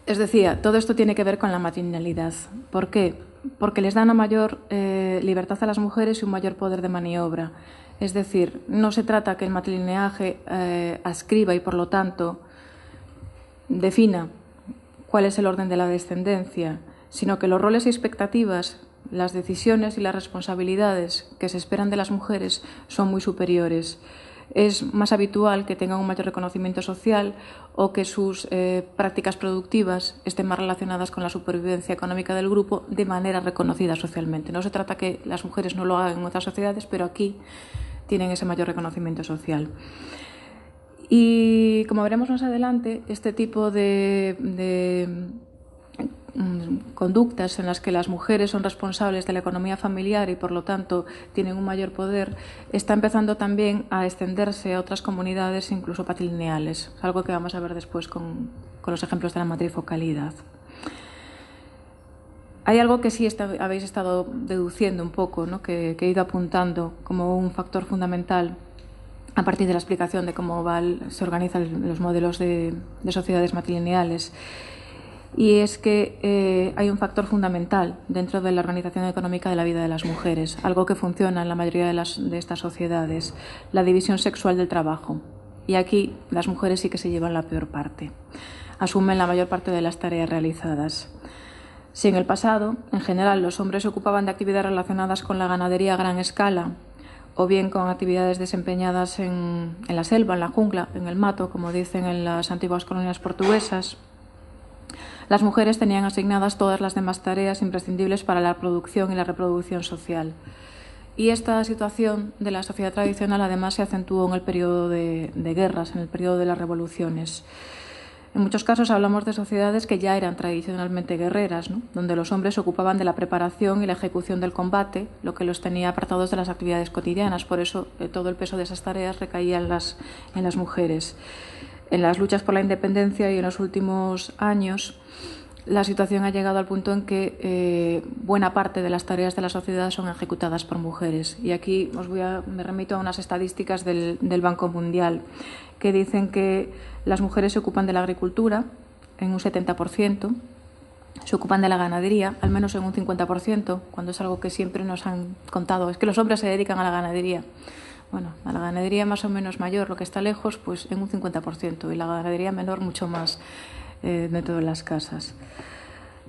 Es decir, todo esto tiene que ver con la matrinalidad. ¿Por qué? Porque les da una mayor libertad a las mujeres y un mayor poder de maniobra. Es decir, no se trata que el matrilineaje ascriba y, por lo tanto, defina cuál es el orden de la descendencia, sino que los roles y expectativas, las decisiones y las responsabilidades que se esperan de las mujeres son muy superiores. Es más habitual que tengan un mayor reconocimiento social o que sus prácticas productivas estén más relacionadas con la supervivencia económica del grupo de manera reconocida socialmente. No se trata que las mujeres no lo hagan en otras sociedades, pero aquí tienen ese mayor reconocimiento social. Y como veremos más adelante, este tipo de conductas en las que las mujeres son responsables de la economía familiar y por lo tanto tienen un mayor poder, está empezando también a extenderse a otras comunidades, incluso patrilineales, algo que vamos a ver después con los ejemplos de la matrifocalidad. Hay algo que sí habéis estado deduciendo un poco, ¿no? que he ido apuntando como un factor fundamental a partir de la explicación de cómo se organizan los modelos de sociedades matrilineales. Y es que hay un factor fundamental dentro de la organización económica de la vida de las mujeres, algo que funciona en la mayoría de estas sociedades, la división sexual del trabajo. Y aquí las mujeres sí que se llevan la peor parte, asumen la mayor parte de las tareas realizadas. Si en el pasado, en general, los hombres se ocupaban de actividades relacionadas con la ganadería a gran escala, o bien con actividades desempeñadas en la selva, en la jungla, en el mato, como dicen en las antiguas colonias portuguesas, las mujeres tenían asignadas todas las demás tareas imprescindibles para la producción y la reproducción social. Y esta situación de la sociedad tradicional además se acentuó en el periodo de guerras, en el periodo de las revoluciones. En muchos casos hablamos de sociedades que ya eran tradicionalmente guerreras, ¿no? Donde los hombres se ocupaban de la preparación y la ejecución del combate, lo que los tenía apartados de las actividades cotidianas. Por eso todo el peso de esas tareas recaía en las mujeres. En las luchas por la independencia y en los últimos años, la situación ha llegado al punto en que buena parte de las tareas de la sociedad son ejecutadas por mujeres. Y aquí me remito a unas estadísticas del Banco Mundial que dicen que las mujeres se ocupan de la agricultura en un 70%, se ocupan de la ganadería al menos en un 50%, cuando es algo que siempre nos han contado. Es que los hombres se dedican a la ganadería. Bueno, a la ganadería más o menos mayor, lo que está lejos, pues en un 50%, y la ganadería menor mucho más dentro de las casas.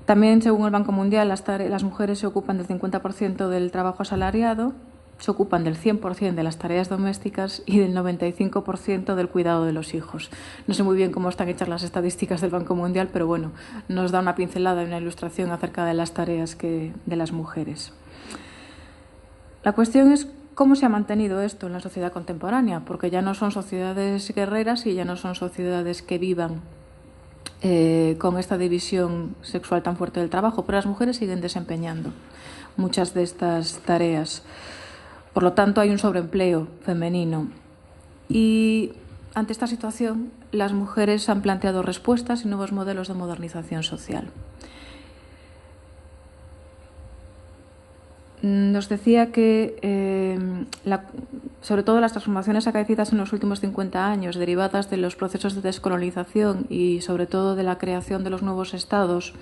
También, según el Banco Mundial, las mujeres se ocupan del 50% del trabajo asalariado, se ocupan del 100% de las tareas domésticas y del 95% del cuidado de los hijos. No sé muy bien cómo están hechas las estadísticas del Banco Mundial, pero bueno, nos da una pincelada y una ilustración acerca de las tareas de las mujeres. La cuestión es cómo se ha mantenido esto en la sociedad contemporánea, porque ya no son sociedades guerreras y ya no son sociedades que vivan con esta división sexual tan fuerte del trabajo, pero las mujeres siguen desempeñando muchas de estas tareas. Por lo tanto, hay un sobreempleo femenino. Y ante esta situación, las mujeres han planteado respuestas y nuevos modelos de modernización social. Nos decía que, sobre todo las transformaciones acaecidas en los últimos 50 años, derivadas de los procesos de descolonización y sobre todo de la creación de los nuevos estados,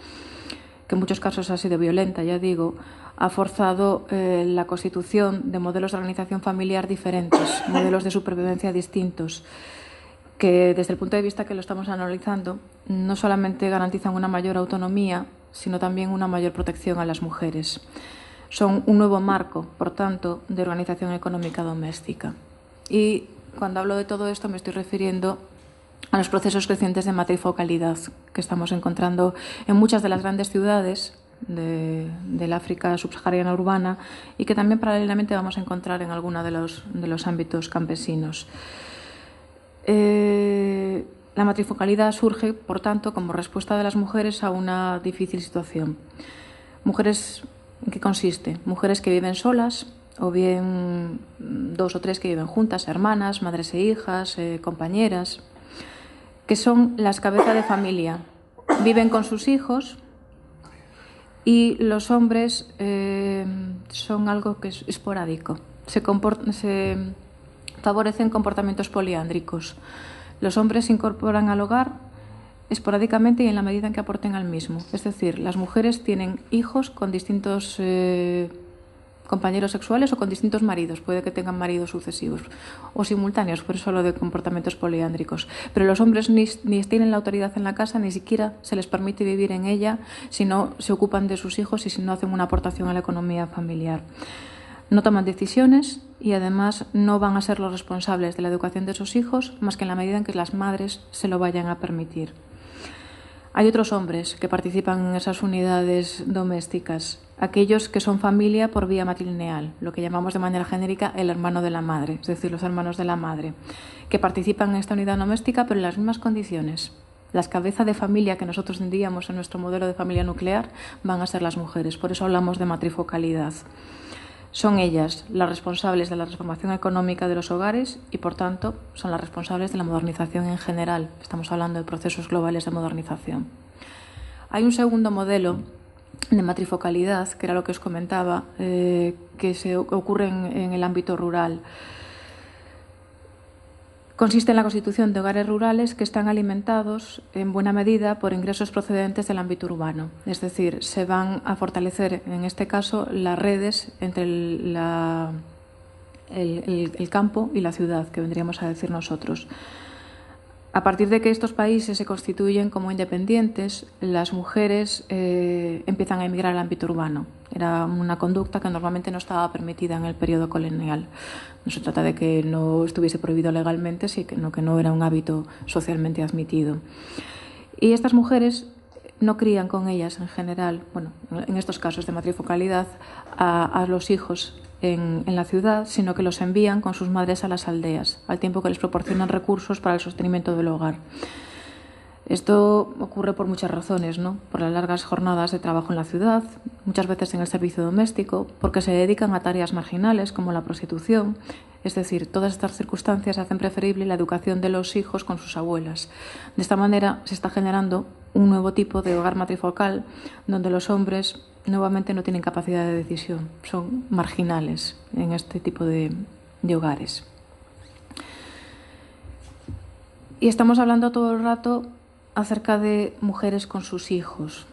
que en muchos casos ha sido violenta, ya digo, ha forzado la constitución de modelos de organización familiar diferentes, modelos de supervivencia distintos, que desde el punto de vista que lo estamos analizando, no solamente garantizan una mayor autonomía, sino también una mayor protección a las mujeres. Son un nuevo marco, por tanto, de organización económica doméstica. Y cuando hablo de todo esto me estoy refiriendo a los procesos crecientes de matrifocalidad que estamos encontrando en muchas de las grandes ciudades del África subsahariana urbana y que también paralelamente vamos a encontrar en algunos de los ámbitos campesinos. La matrifocalidad surge, por tanto, como respuesta de las mujeres a una difícil situación. Mujeres, ¿en qué consiste? Mujeres que viven solas, o bien 2 o 3 que viven juntas, hermanas, madres e hijas, compañeras, que son las cabezas de familia. Viven con sus hijos y los hombres son algo que es esporádico. Se favorecen comportamientos poliándricos. Los hombres se incorporan al hogar esporádicamente y en la medida en que aporten al mismo. Es decir, las mujeres tienen hijos con distintos compañeros sexuales o con distintos maridos, puede que tengan maridos sucesivos o simultáneos, por eso lo de comportamientos poliándricos. Pero los hombres ni tienen la autoridad en la casa, ni siquiera se les permite vivir en ella si no se ocupan de sus hijos y si no hacen una aportación a la economía familiar. No toman decisiones y además no van a ser los responsables de la educación de sus hijos más que en la medida en que las madres se lo vayan a permitir. Hay otros hombres que participan en esas unidades domésticas, aquellos que son familia por vía matrilineal, lo que llamamos de manera genérica el hermano de la madre, es decir, los hermanos de la madre, que participan en esta unidad doméstica pero en las mismas condiciones. Las cabezas de familia que nosotros tendríamos en nuestro modelo de familia nuclear van a ser las mujeres, por eso hablamos de matrifocalidad. Son ellas las responsables de la transformación económica de los hogares y, por tanto, son las responsables de la modernización en general. Estamos hablando de procesos globales de modernización. Hay un segundo modelo de matrifocalidad, que era lo que os comentaba, que ocurre en el ámbito rural. Consiste en la constitución de hogares rurales que están alimentados en buena medida por ingresos procedentes del ámbito urbano. Es decir, se van a fortalecer, en este caso, las redes entre el campo y la ciudad, que vendríamos a decir nosotros. A partir de que estos países se constituyen como independientes, las mujeres empiezan a emigrar al ámbito urbano. Era una conducta que normalmente no estaba permitida en el periodo colonial. No se trata de que no estuviese prohibido legalmente, sino que no era un hábito socialmente admitido. Y estas mujeres no crían con ellas en general, bueno, en estos casos de matrifocalidad, a los hijos en la ciudad, sino que los envían con sus madres a las aldeas, al tiempo que les proporcionan recursos para el sostenimiento del hogar. Esto ocurre por muchas razones, ¿no? Por las largas jornadas de trabajo en la ciudad, muchas veces en el servicio doméstico, porque se dedican a tareas marginales como la prostitución. Es decir, todas estas circunstancias hacen preferible la educación de los hijos con sus abuelas. De esta manera se está generando un nuevo tipo de hogar matrifocal donde los hombres nuevamente no tienen capacidad de decisión, son marginales en este tipo de hogares. Y estamos hablando todo el rato acerca de mujeres con sus hijos.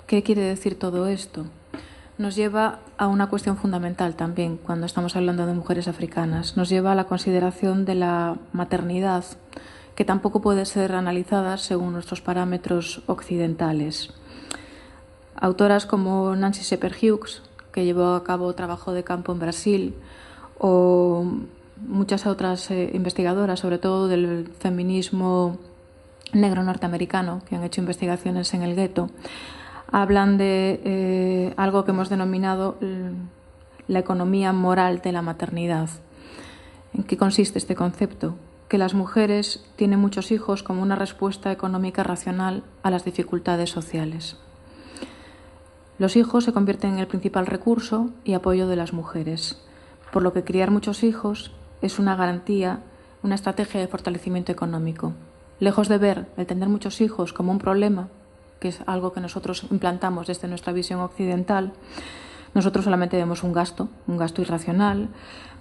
¿Qué quiere decir todo esto? Nos lleva a una cuestión fundamental también cuando estamos hablando de mujeres africanas. Nos lleva a la consideración de la maternidad, que tampoco puede ser analizada según nuestros parámetros occidentales. Autoras como Nancy Shepherd-Hughes, que llevó a cabo trabajo de campo en Brasil, o muchas otras investigadoras, sobre todo del feminismo negro norteamericano, que han hecho investigaciones en el gueto, hablan de algo que hemos denominado la economía moral de la maternidad. ¿En qué consiste este concepto? Que las mujeres tienen muchos hijos como una respuesta económica racional a las dificultades sociales. Los hijos se convierten en el principal recurso y apoyo de las mujeres, por lo que criar muchos hijos es una garantía, una estrategia de fortalecimiento económico. Lejos de ver el tener muchos hijos como un problema, que es algo que nosotros implantamos desde nuestra visión occidental, nosotros solamente vemos un gasto irracional,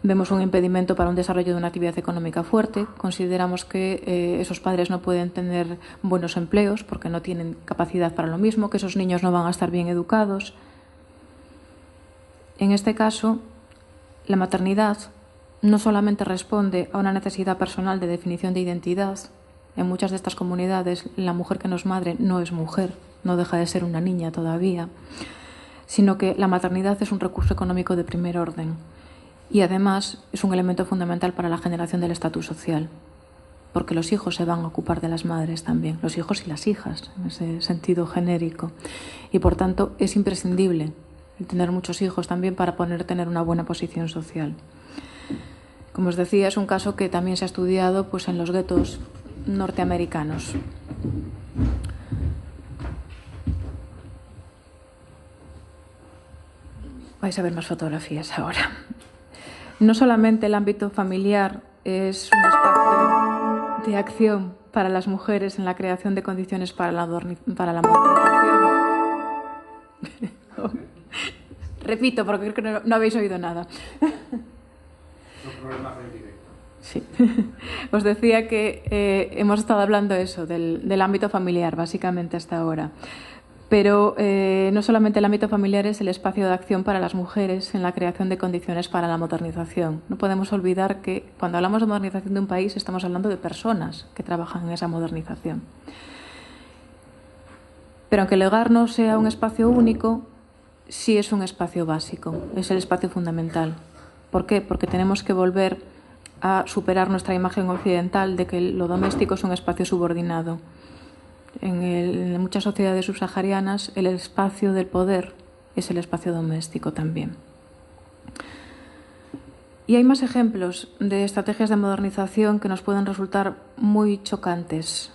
vemos un impedimento para un desarrollo de una actividad económica fuerte, consideramos que esos padres no pueden tener buenos empleos porque no tienen capacidad para lo mismo, que esos niños no van a estar bien educados. En este caso, la maternidad no solamente responde a una necesidad personal de definición de identidad. En muchas de estas comunidades, la mujer que no es madre no es mujer, no deja de ser una niña todavía, sino que la maternidad es un recurso económico de primer orden y además es un elemento fundamental para la generación del estatus social, porque los hijos se van a ocupar de las madres también, los hijos y las hijas, en ese sentido genérico, y por tanto es imprescindible el tener muchos hijos también para poder tener una buena posición social. Como os decía, es un caso que también se ha estudiado pues, en los guetos norteamericanos. Vais a ver más fotografías ahora. No solamente el ámbito familiar es un espacio de acción para las mujeres en la creación de condiciones para la modernización. Repito, porque creo que no habéis oído nada. Los problemas del directo. Sí. Os decía que hemos estado hablando eso, del ámbito familiar, básicamente hasta ahora. Pero no solamente el ámbito familiar es el espacio de acción para las mujeres en la creación de condiciones para la modernización. No podemos olvidar que cuando hablamos de modernización de un país estamos hablando de personas que trabajan en esa modernización. Pero aunque el hogar no sea un espacio único, sí es un espacio básico, es el espacio fundamental. ¿Por qué? Porque tenemos que volver a superar nuestra imagen occidental de que lo doméstico es un espacio subordinado. En muchas sociedades subsaharianas el espacio del poder es el espacio doméstico también. Y hay más ejemplos de estrategias de modernización que nos pueden resultar muy chocantes,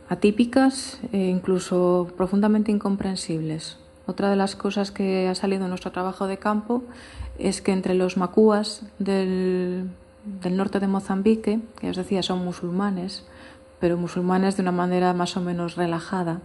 atípicas e incluso profundamente incomprensibles. Otra de las cosas que ha salido en nuestro trabajo de campo es que entre los macúas del norte de Mozambique, que os decía son musulmanes, pero musulmanes de una manera más o menos relajada,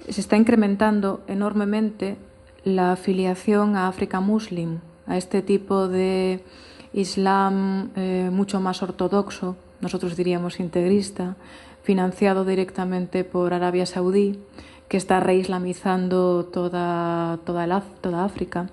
se está incrementando enormemente la afiliación a África Muslim, a este tipo de Islam mucho más ortodoxo, nosotros diríamos integrista, financiado directamente por Arabia Saudí, que está reislamizando toda África,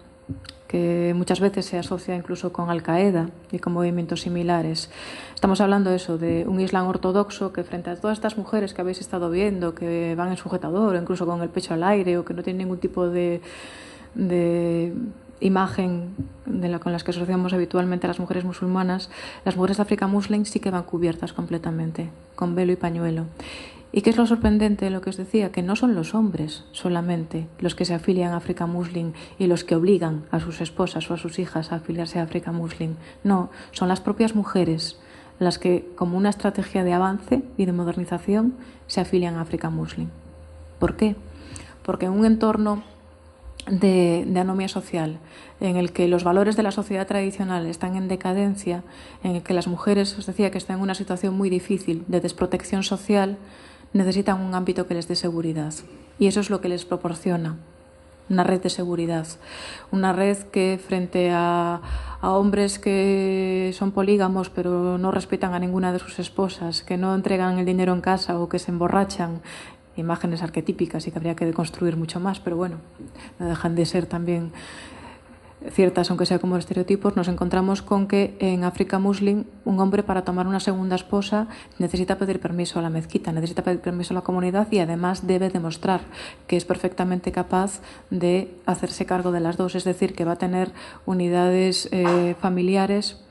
que muchas veces se asocia incluso con Al-Qaeda y con movimientos similares. Estamos hablando de eso, de un Islam ortodoxo que frente a todas estas mujeres que habéis estado viendo, que van en sujetador, o incluso con el pecho al aire, o que no tienen ningún tipo de imagen con las que asociamos habitualmente a las mujeres musulmanas, las mujeres de África Muslim sí que van cubiertas completamente, con velo y pañuelo. ¿Y qué es lo sorprendente de lo que os decía? Que no son los hombres solamente los que se afilian a África Muslim y los que obligan a sus esposas o a sus hijas a afiliarse a África Muslim. No, son las propias mujeres las que, como una estrategia de avance y de modernización, se afilian a África Muslim. ¿Por qué? Porque en un entorno de anomia social, en el que los valores de la sociedad tradicional están en decadencia, en el que las mujeres, os decía, que están en una situación muy difícil de desprotección social, necesitan un ámbito que les dé seguridad. Y eso es lo que les proporciona una red de seguridad. Una red que frente a hombres que son polígamos pero no respetan a ninguna de sus esposas, que no entregan el dinero en casa o que se emborrachan, imágenes arquetípicas y que habría que deconstruir mucho más, pero bueno, no dejan de ser también ciertas, aunque sea como estereotipos. Nos encontramos con que en África Muslim un hombre para tomar una segunda esposa necesita pedir permiso a la mezquita, necesita pedir permiso a la comunidad y además debe demostrar que es perfectamente capaz de hacerse cargo de las dos, es decir, que va a tener unidades familiares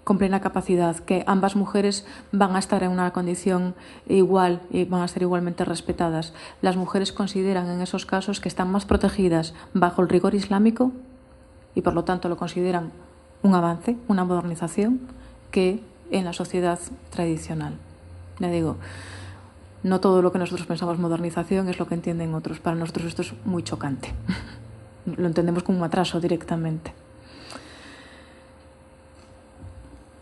con plena capacidad, que ambas mujeres van a estar en una condición igual y van a ser igualmente respetadas. Las mujeres consideran en esos casos que están más protegidas bajo el rigor islámico y por lo tanto lo consideran un avance, una modernización, que en la sociedad tradicional. Le digo, no todo lo que nosotros pensamos modernización es lo que entienden otros. Para nosotros esto es muy chocante. Lo entendemos como un atraso directamente.